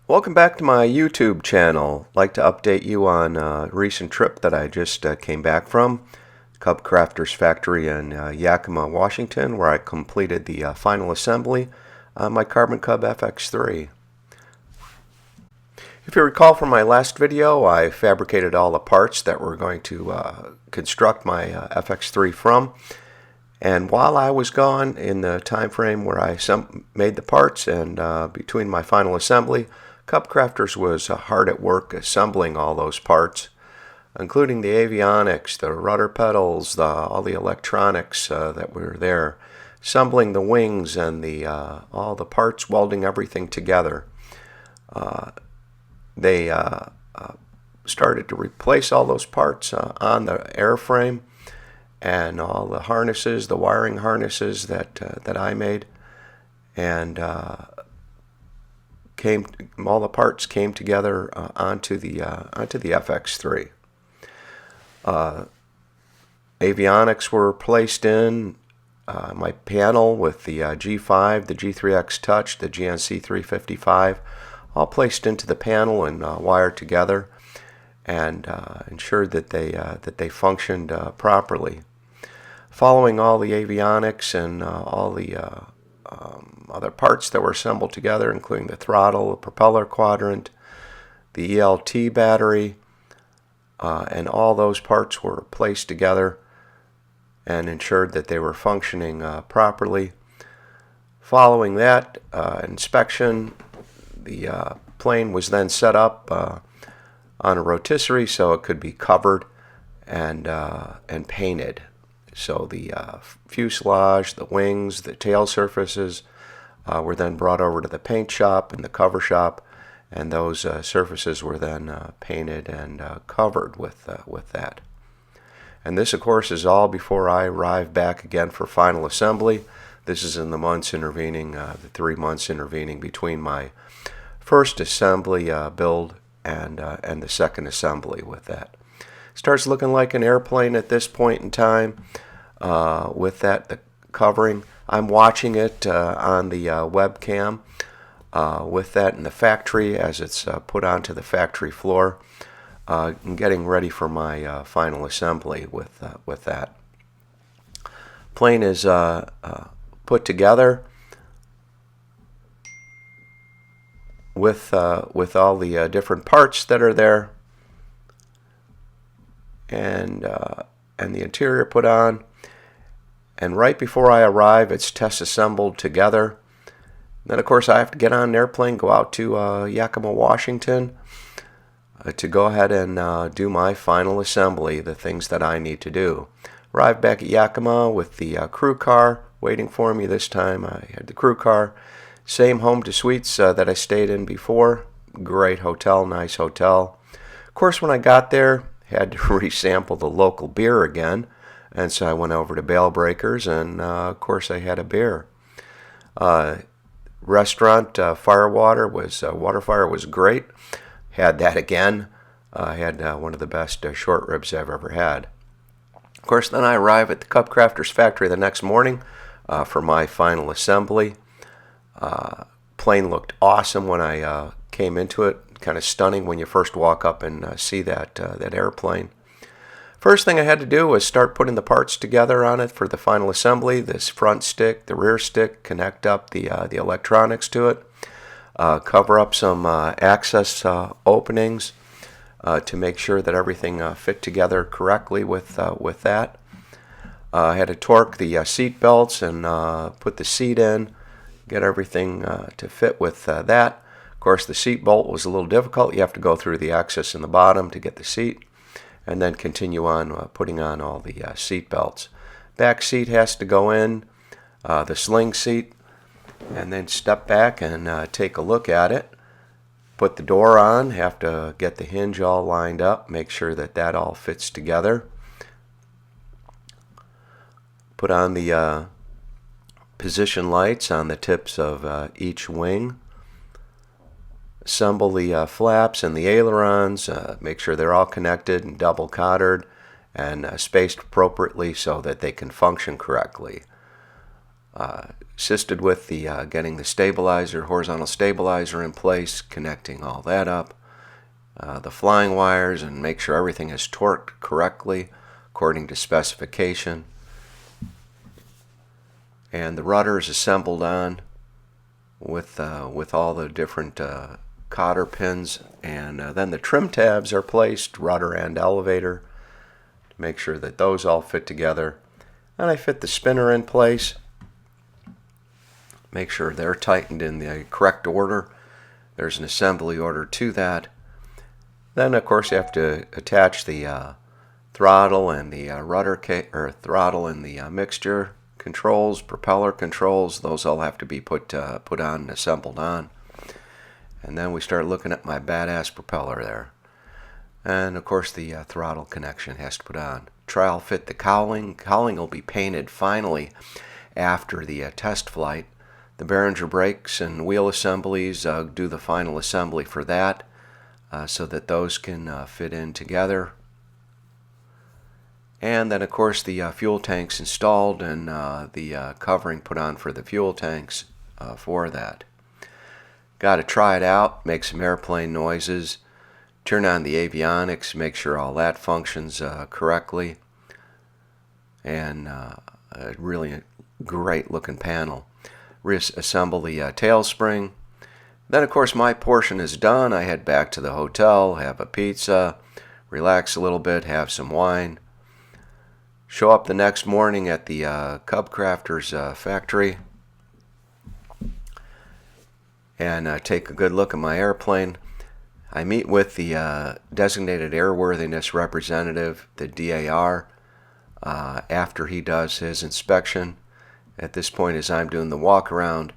Welcome back to my YouTube channel. I'd like to update you on a recent trip that I just came back from. Cubcrafters factory in Yakima, Washington, where I completed the final assembly on my Carbon Cub FX3. If you recall from my last video, I fabricated all the parts that we're going to construct my FX3 from. And while I was gone, in the time frame where I made the parts and between my final assembly, Cubcrafters was hard at work assembling all those parts, including the avionics, the rudder pedals, all the electronics that were there, assembling the wings and all the parts, welding everything together. They started to replace all those parts on the airframe and all the harnesses, the wiring harnesses that I made, and all the parts came together onto the FX3. Avionics were placed in my panel with the G5, the G3X Touch, the GNC 355, all placed into the panel and wired together, and ensured that they functioned properly. Following all the avionics and all the other parts that were assembled together, including the throttle, the propeller quadrant, the ELT battery, and all those parts were placed together and ensured that they were functioning properly. Following that inspection, the plane was then set up on a rotisserie so it could be covered and painted. So the fuselage, the wings, the tail surfaces were then brought over to the paint shop and the cover shop, and those surfaces were then painted and covered with that. And this, of course, is all before I arrive back again for final assembly. This is in the months intervening, the 3 months intervening between my first assembly build and the second assembly with that. Starts looking like an airplane at this point in time with the covering. I'm watching it on the webcam with that in the factory as it's put onto the factory floor, and getting ready for my final assembly with that. Plane is put together with all the different parts that are there, and the interior put on. And right before I arrive, it's test assembled together. Then, of course, I have to get on an airplane, go out to Yakima, Washington, to go ahead and do my final assembly, the things that I need to do. Arrived back at Yakima with the crew car waiting for me. This time I had the crew car. Same home to suites that I stayed in before. Great hotel, nice hotel. Of course, when I got there, had to resample the local beer again. And so I went over to Bale Breakers, and of course I had a beer. Restaurant Water Fire was great. Had that again. I had one of the best short ribs I've ever had. Of course, then I arrive at the Cubcrafters factory the next morning for my final assembly. Plane looked awesome when I came into it. Kind of stunning when you first walk up and see that airplane. First thing I had to do was start putting the parts together on it for the final assembly. This front stick, the rear stick, connect up the electronics to it, cover up some access openings to make sure that everything fit together correctly with that. I had to torque the seat belts and put the seat in, get everything to fit with that. Of course, the seat bolt was a little difficult. You have to go through the access in the bottom to get the seat, and then continue on putting on all the seat belts. Back seat has to go in, the sling seat, and then step back and take a look at it. Put the door on, have to get the hinge all lined up, make sure that all fits together. Put on the position lights on the tips of each wing. Assemble the flaps and the ailerons, make sure they're all connected and double collared and spaced appropriately so that they can function correctly. assisted with the getting the stabilizer, horizontal stabilizer in place, connecting all that up, the flying wires, and make sure everything is torqued correctly according to specification. And the rudder is assembled on with all the different cotter pins, and then the trim tabs are placed, rudder and elevator, to make sure that those all fit together. And I fit the spinner in place, make sure they're tightened in the correct order. There's an assembly order to that. Then of course you have to attach the throttle and the rudder throttle and the mixture controls, propeller controls. Those all have to be put on and assembled on. And then we start looking at my badass propeller there. And of course the throttle connection has to put on. Trial fit the cowling. Cowling will be painted finally after the test flight. The Behringer brakes and wheel assemblies, do the final assembly for that so that those can fit in together. And then of course the fuel tanks installed and the covering put on for the fuel tanks for that. Got to try it out, make some airplane noises, turn on the avionics, make sure all that functions correctly, and a really great looking panel. Reassemble the tail spring. Then of course my portion is done. I head back to the hotel, have a pizza, relax a little bit, have some wine. Show up the next morning at the Cubcrafters factory and take a good look at my airplane. I meet with the Designated Airworthiness Representative, the DAR, after he does his inspection. At this point, as I'm doing the walk around,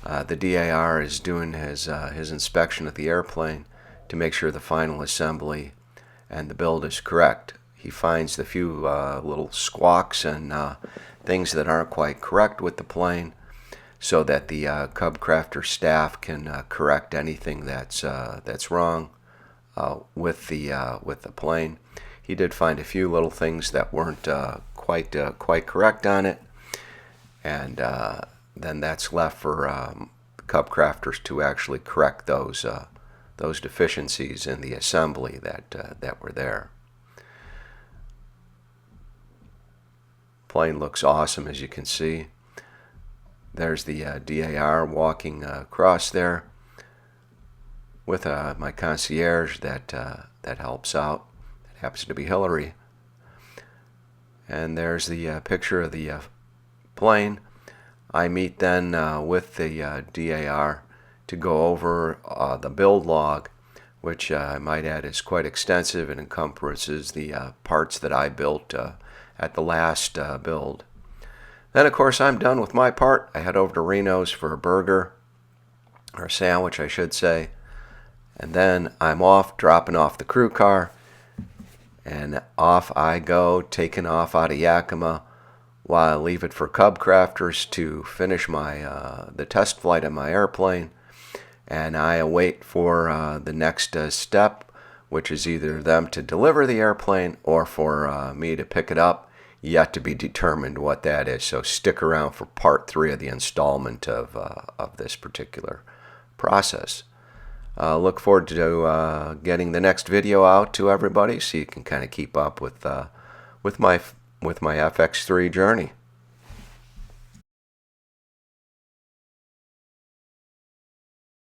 the DAR is doing his inspection of the airplane to make sure the final assembly and the build is correct. He finds the few little squawks and things that aren't quite correct with the plane, so that the Cubcrafter staff can correct anything that's wrong with the plane. He did find a few little things that weren't quite correct on it, and then that's left for Cubcrafters to actually correct those deficiencies in the assembly that were there. Plane looks awesome, as you can see. There's the DAR walking across there with my concierge that helps out. It happens to be Hillary. And there's the picture of the plane. I meet then with the DAR to go over the build log, which I might add is quite extensive and encompasses the parts that I built at the last build. Then of course I'm done with my part. I head over to Reno's for a burger, or a sandwich I should say, and then I'm off, dropping off the crew car, and off I go, taking off out of Yakima while I leave it for Cubcrafters to finish my the test flight of my airplane, and I await for the next step, which is either them to deliver the airplane or for me to pick it up. Yet to be determined what that is. So stick around for part 3 of the installment of this particular process. Look forward to getting the next video out to everybody, so you can kind of keep up with my FX3 journey.